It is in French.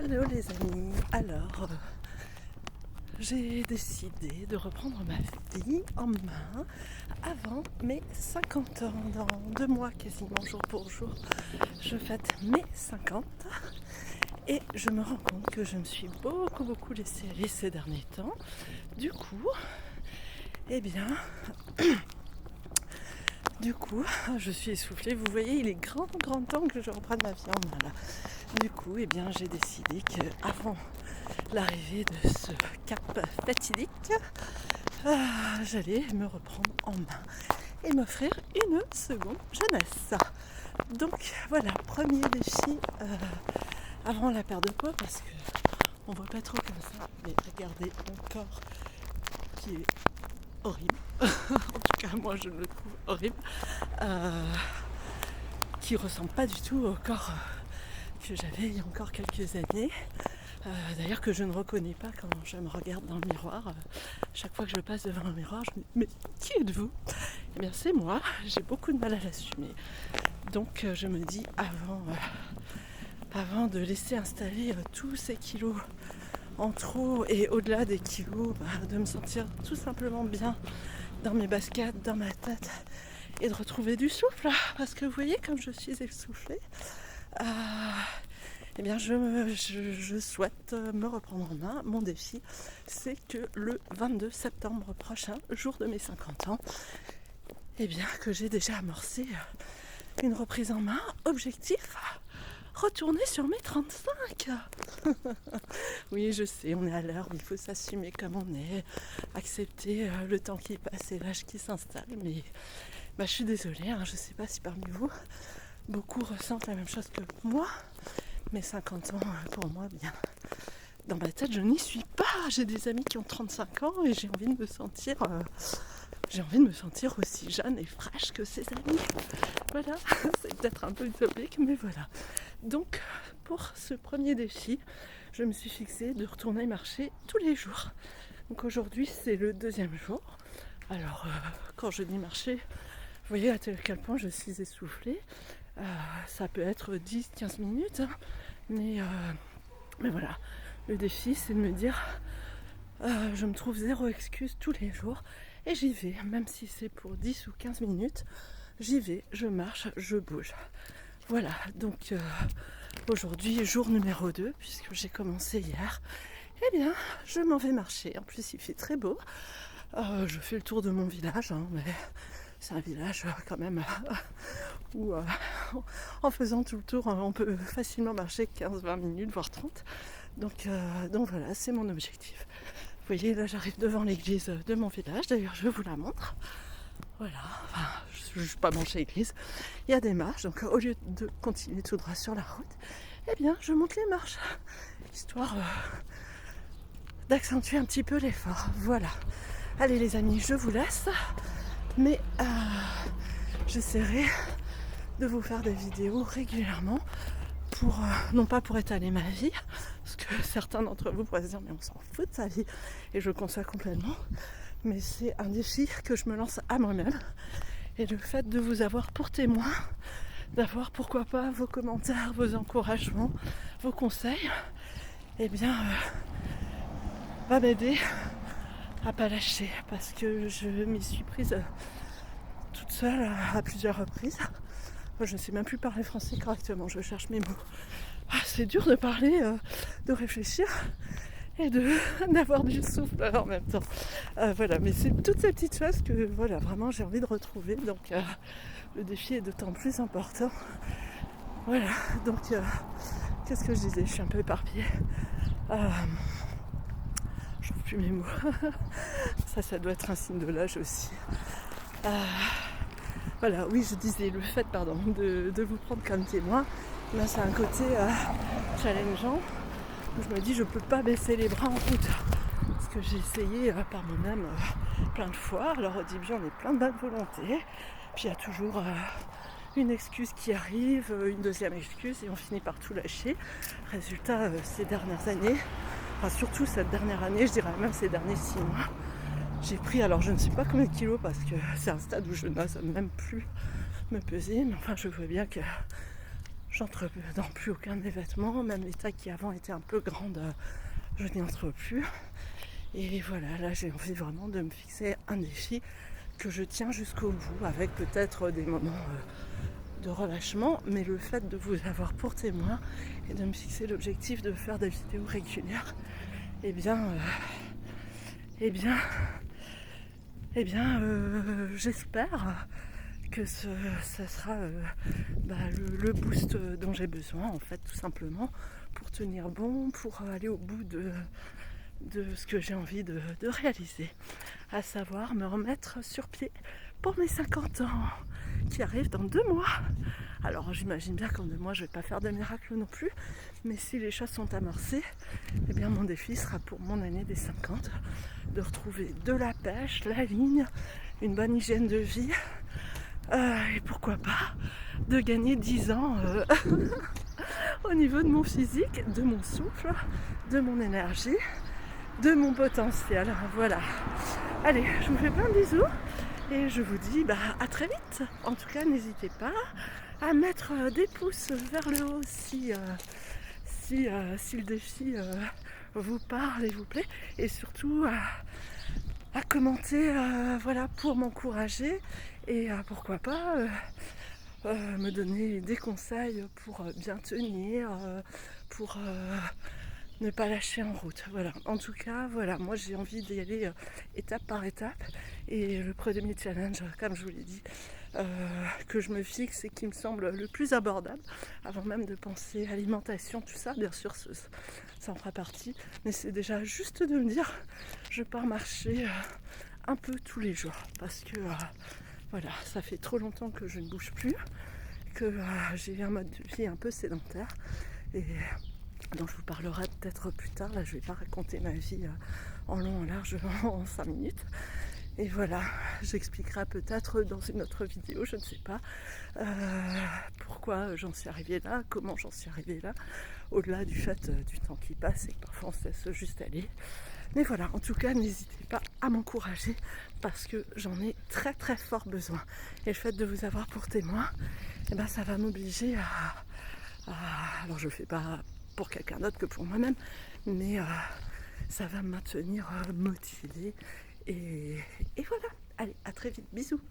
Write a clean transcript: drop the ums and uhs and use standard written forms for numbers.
Hello les amis, alors j'ai décidé de reprendre ma vie en main avant mes 50 ans. Dans 2 mois quasiment, jour pour jour, je fête mes 50 et je me rends compte que je me suis beaucoup laissée aller ces derniers temps. Du coup, je suis essoufflée. Vous voyez, il est grand temps que je reprenne ma vie en main là. Du coup, j'ai décidé qu'avant l'arrivée de ce cap fatidique, j'allais me reprendre en main et m'offrir une seconde jeunesse. Donc voilà, premier défi avant la perte de poids, parce que on voit pas trop comme ça, mais regardez mon corps qui est horrible. En tout cas, moi je le trouve horrible, qui ressemble pas du tout au corps que j'avais il y a encore quelques années. D'ailleurs que je ne reconnais pas quand je me regarde dans le miroir. Chaque fois que je passe devant un miroir, je me dis mais qui êtes-vous ? Eh bien c'est moi, j'ai beaucoup de mal à l'assumer. Donc je me dis avant de laisser installer tous ces kilos en trop et au-delà des kilos, de me sentir tout simplement bien dans mes baskets, dans ma tête et de retrouver du souffle. Parce que vous voyez comme je suis essoufflée. Je souhaite me reprendre en main. Mon défi, c'est que le 22 septembre prochain, jour de mes 50 ans, que j'ai déjà amorcé une reprise en main. Objectif, retourner sur mes 35. Oui, je sais, on est à l'heure, il faut s'assumer comme on est, accepter le temps qui passe et l'âge qui s'installe. Mais je suis désolée, je ne sais pas si parmi vous, beaucoup ressentent la même chose que moi. Mais 50 ans, pour moi, bien, dans ma tête, je n'y suis pas. J'ai des amis qui ont 35 ans et j'ai envie de me sentir aussi jeune et fraîche que ces amis. Voilà, c'est peut-être un peu utopique, mais voilà. Donc, pour ce premier défi, je me suis fixée de retourner marcher tous les jours. Donc aujourd'hui, c'est le 2e jour. Alors, quand je dis marcher, vous voyez à quel point je suis essoufflée. Ça peut être 10-15 minutes, mais voilà, le défi c'est de me dire je me trouve zéro excuse tous les jours et j'y vais, même si c'est pour 10 ou 15 minutes, j'y vais, je marche, je bouge. Voilà, donc aujourd'hui, jour numéro 2, puisque j'ai commencé hier, je m'en vais marcher. En plus il fait très beau, je fais le tour de mon village, mais c'est un village quand même où en faisant tout le tour, on peut facilement marcher 15-20 minutes, voire 30. Donc voilà, c'est mon objectif. Vous voyez, là j'arrive devant l'église de mon village, d'ailleurs je vous la montre. Voilà, je ne suis pas branchée l'église. Il y a des marches, donc au lieu de continuer tout droit sur la route, je monte les marches, histoire d'accentuer un petit peu l'effort. Voilà. Allez les amis, je vous laisse. Mais j'essaierai de vous faire des vidéos régulièrement pour non pas pour étaler ma vie, parce que certains d'entre vous pourraient se dire mais on s'en fout de sa vie, et je le conçois complètement, mais c'est un défi que je me lance à moi-même, et le fait de vous avoir pour témoin, d'avoir pourquoi pas vos commentaires, vos encouragements, vos conseils, va m'aider à pas lâcher, parce que je m'y suis prise toute seule à plusieurs reprises. Moi, je ne sais même plus parler français correctement, je cherche mes mots. C'est dur de parler, de réfléchir et d'avoir du souffle en même temps. Voilà, mais c'est toutes ces petites choses que vraiment j'ai envie de retrouver, donc le défi est d'autant plus important. Voilà, donc qu'est-ce que je disais ? Je suis un peu éparpillée. Je trouve plus mes mots. Ça doit être un signe de l'âge aussi. Voilà, oui, je disais le fait, de vous prendre comme témoin, là c'est un côté challengeant, où je me dis je peux pas baisser les bras en route. Parce que j'ai essayé par moi-même plein de fois. Alors au début on est plein de bonne volonté, puis il y a toujours une excuse qui arrive, une deuxième excuse, et on finit par tout lâcher. Résultat, ces dernières années, surtout cette dernière année, je dirais même ces derniers 6 mois, j'ai pris, alors je ne sais pas combien de kilos, parce que c'est un stade où je n'ose même plus me peser, mais enfin je vois bien que j'entre dans plus aucun des vêtements, même les tailles qui avant étaient un peu grandes, je n'y entre plus. Et voilà, là j'ai envie vraiment de me fixer un défi que je tiens jusqu'au bout, avec peut-être des moments de relâchement, mais le fait de vous avoir pour témoin et de me fixer l'objectif de faire des vidéos régulières, eh bien, j'espère que ça sera le boost dont j'ai besoin, en fait, tout simplement, pour tenir bon, pour aller au bout de ce que j'ai envie de réaliser, à savoir me remettre sur pied pour mes 50 ans qui arrivent dans 2 mois. Alors j'imagine bien qu'en 2 mois je ne vais pas faire de miracle non plus, mais si les choses sont amorcées, eh bien mon défi sera pour mon année des 50 de retrouver de la pêche, la ligne, une bonne hygiène de vie, et pourquoi pas de gagner 10 ans au niveau de mon physique, de mon souffle, de mon énergie, de mon potentiel. Voilà. Allez, je vous fais plein de bisous et je vous dis à très vite. En tout cas, n'hésitez pas à mettre des pouces vers le haut si le défi vous parle et vous plaît, et surtout à commenter voilà, pour m'encourager et pourquoi pas me donner des conseils pour bien tenir, pour ne pas lâcher en route. Voilà. En tout cas, voilà, moi j'ai envie d'y aller étape par étape. Et le premier challenge, comme je vous l'ai dit, que je me fixe et qui me semble le plus abordable, avant même de penser alimentation, tout ça, bien sûr, ça en fera partie. Mais c'est déjà juste de me dire, je pars marcher un peu tous les jours. Parce que voilà, ça fait trop longtemps que je ne bouge plus, que j'ai un mode de vie un peu sédentaire. Et dont je vous parlerai peut-être plus tard. Là, je ne vais pas raconter ma vie en long, en large, en 5 minutes. Et voilà, j'expliquerai peut-être dans une autre vidéo, je ne sais pas, pourquoi j'en suis arrivée là, comment j'en suis arrivée là, au-delà du fait du temps qui passe et que parfois on se laisse juste aller. Mais voilà, en tout cas, n'hésitez pas à m'encourager parce que j'en ai très très fort besoin. Et le fait de vous avoir pour témoin, eh ben, ça va m'obliger alors je ne le fais pas pour quelqu'un d'autre que pour moi-même, mais ça va me maintenir motivée et voilà. Allez, à très vite, bisous.